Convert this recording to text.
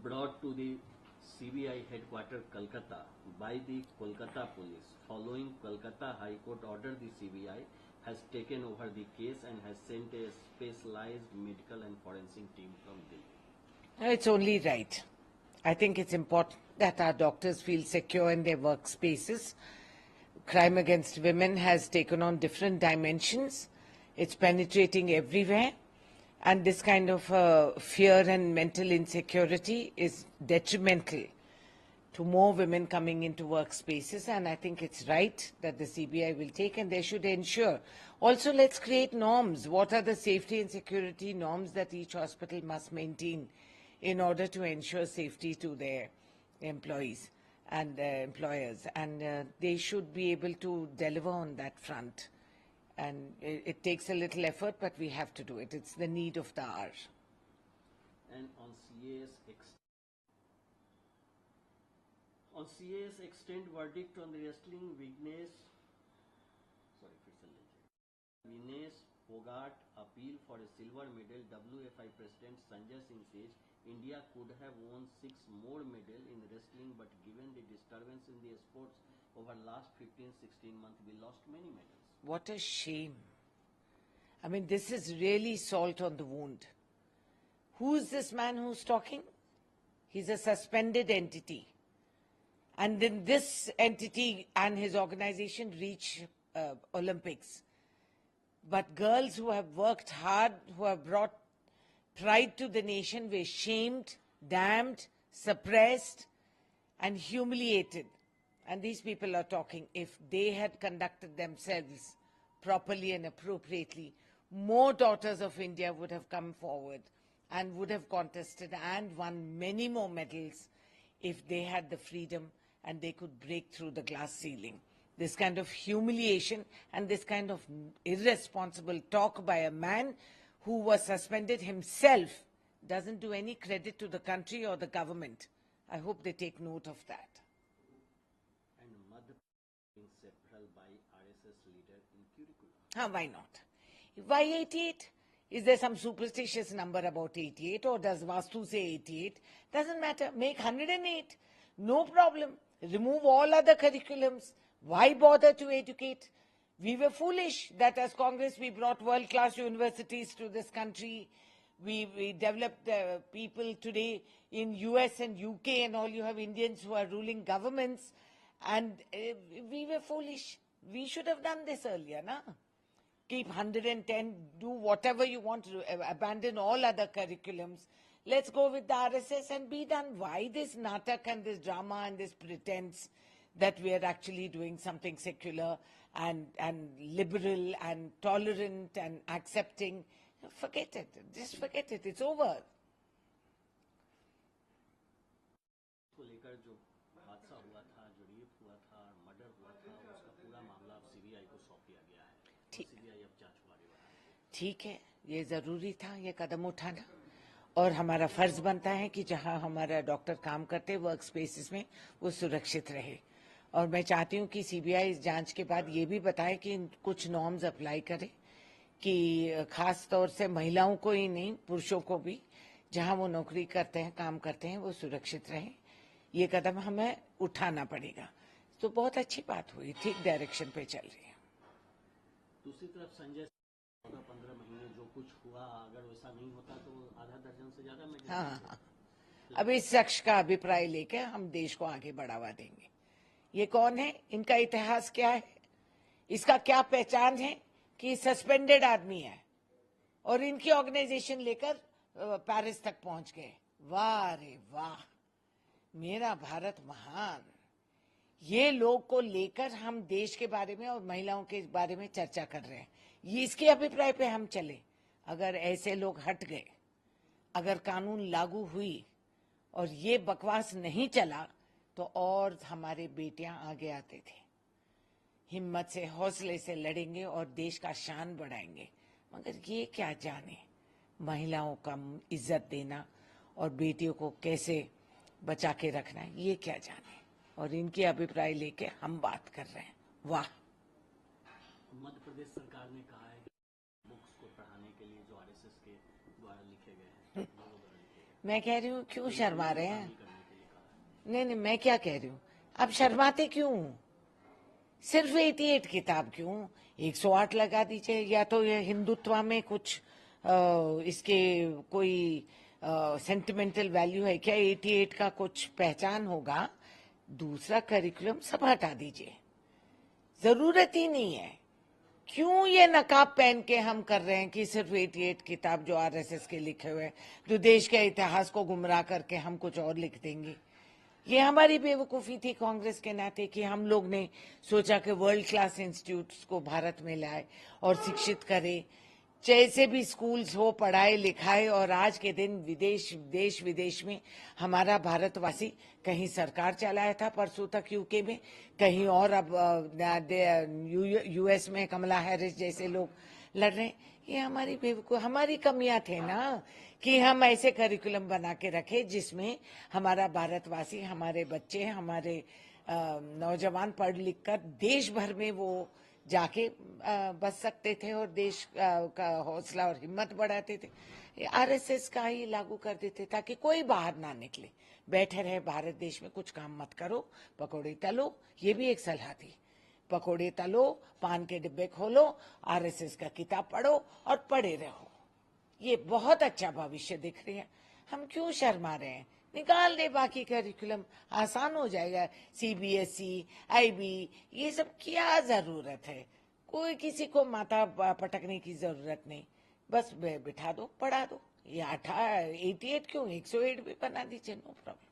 brought to the CBI headquarters Kolkata by the Kolkata police. Following Kolkata High Court order, the CBI has taken over the case and has sent a specialized medical and forensic team from Delhi. It's only right. I think it's important that our doctors feel secure in their workspaces. Crime against women has taken on different dimensions. It's penetrating everywhere. And this kind of fear and mental insecurity is detrimental to more women coming into workspaces. And I think it's right that the CBI will take, and they should ensure. Also, let's create norms. What are the safety and security norms that each hospital must maintain in order to ensure safety to their employees and employers? And they should be able to deliver on that front. And it takes a little effort, but we have to do it. It's the need of the hour. And on CA's extent verdict on the wrestling, Vignesh Phogat appeal for a silver medal, WFI President Sanjay Singh says India could have won 6 more medals in wrestling, but given the disturbance in the sports over last 15-16 months, we lost many medals. What a shame. I mean, this is really salt on the wound. Who's this man who's talking? He's a suspended entity. And then this entity and his organization reach Olympics. But girls who have worked hard, who have brought pride to the nation, were shamed, damned, suppressed, and humiliated. And these people are talking. If they had conducted themselves properly and appropriately, more daughters of India would have come forward and would have contested and won many more medals if they had the freedom and they could break through the glass ceiling. This kind of humiliation and this kind of irresponsible talk by a man who was suspended himself doesn't do any credit to the country or the government. I hope they take note of that. And Madhya being separated by RSS leader in curriculum. Why not? Why 88? Is there some superstitious number about 88, or does Vastu say 88? Doesn't matter. Make 108. No problem. Remove all other curriculums. Why bother to educate? We were foolish that as Congress we brought world-class universities to this country. We developed people today in US and UK, and all you have Indians who are ruling governments. And we were foolish. We should have done this earlier, na? Keep 110, do whatever you want to do, abandon all other curriculums. Let's go with the RSS and be done. Why this natak and this drama and this pretense that we are actually doing something secular and liberal and tolerant and accepting? Forget it. Just forget it. It's over. को लेकर जो हादसा हुआ था, जो rape हुआ था, murder हुआ था, उसका पूरा मामला अब सीबीआई को सौंप दिया गया है। सीबीआई अब जांच को आगे बढ़ाएगी। ठीक है, ये जरूरी था ये कदम उठाना, और हमारा फर्ज बनता है कि जहां हमारा डॉक्टर काम करते वर्क स्पेसेस में वो सुरक्षित रहे। और मैं चाहती हूँ कि सीबीआई इस जांच के बाद ये भी बताए कि कुछ नॉर्म्स अप्लाई करे कि खास तौर से महिलाओं को ही नहीं, पुरुषों को भी जहां वो नौकरी करते हैं, काम करते हैं, वो सुरक्षित रहें। ये कदम हमें उठाना पड़ेगा। तो बहुत अच्छी बात हुई, ठीक डायरेक्शन पे चल रही है। दूसरी तरफ संजय 15 महीने जो कुछ हुआ, अगर वैसा नहीं होता तो आधा दर्जन से ज्यादा में। हाँ, अब इस शख्स का अभिप्राय लेकर हम देश को आगे बढ़ावा देंगे। ये कौन है, इनका इतिहास क्या है, इसका क्या पहचान है कि सस्पेंडेड आदमी है और इनकी ऑर्गेनाइजेशन लेकर पेरिस तक पहुंच गए। वाह रे वाह, मेरा भारत महान। ये लोग को लेकर हम देश के बारे में और महिलाओं के बारे में चर्चा कर रहे हैं। ये इसके अभिप्राय पे हम चले। अगर ऐसे लोग हट गए, अगर कानून लागू हुई और ये बकवास नहीं चला, तो और हमारे बेटियां आगे आते थे, हिम्मत से हौसले से लड़ेंगे और देश का शान बढ़ाएंगे। मगर ये क्या जाने महिलाओं का इज्जत देना और बेटियों को कैसे बचा के रखना है, ये क्या जाने। और इनके अभिप्राय लेके हम बात कर रहे हैं। वाह। मध्य प्रदेश सरकार ने कहा है कि बुक्स को पढ़ाने के लिए जो आरएसएस के द्वारा लिखे गए हैं मैं कह रही हूँ क्यों शर्मा रहे हैं? नहीं नहीं, मैं क्या कह रही हूँ, आप शर्माते क्यों? सिर्फ 88 किताब क्यों? 108 लगा दीजिए, या तो ये हिंदुत्व में कुछ इसके कोई सेंटिमेंटल वैल्यू है क्या? 88 का कुछ पहचान होगा। दूसरा करिकुलम सब हटा दीजिए, जरूरत ही नहीं है। क्यों ये नकाब पहन के हम कर रहे हैं कि सिर्फ 88 किताब जो आरएसएस के लिखे हुए हैं, जो देश के इतिहास को गुमराह करके हम कुछ और लिख देंगे। ये हमारी बेवकूफ़ी थी कांग्रेस के नाते कि हम लोग ने सोचा कि वर्ल्ड क्लास इंस्टीट्यूट्स को भारत में लाए और शिक्षित करे, जैसे भी स्कूल्स हो, पढ़ाए लिखाए। और आज के दिन देश विदेश में हमारा भारतवासी, कहीं सरकार चलाया था परसों तक यूके में, कहीं और अब यूएस में कमला हैरिस जैसे लोग लड़ रहे हैं। ये हमारी कमियां थे ना कि हम ऐसे करिकुलम बना के रखे जिसमें हमारा भारतवासी, हमारे बच्चे, हमारे नौजवान पढ़ लिख कर देश भर में वो जाके बच सकते थे और देश का हौसला और हिम्मत बढ़ाते थे। आरएसएस का ही लागू कर देते ताकि कोई बाहर ना निकले, बैठे रहे भारत देश में, कुछ काम मत करो, पकौड़े तलो। ये भी एक सलाह थी, पकौड़े तलो, पान के डिब्बे खोलो, आरएसएस का किताब पढ़ो और पढ़े रहो। ये बहुत अच्छा भविष्य दिख रही है। हम क्यों शर्मा रहे हैं? निकाल दे बाकी करिकुलम, आसान हो जाएगा। सीबीएसई, आईबी, ये सब क्या जरूरत है? कोई किसी को माथा पटकने की जरूरत नहीं, बस बिठा दो, पढ़ा दो। ये 88 क्यों, 108 भी बना दीजिए, नो प्रॉब्लम।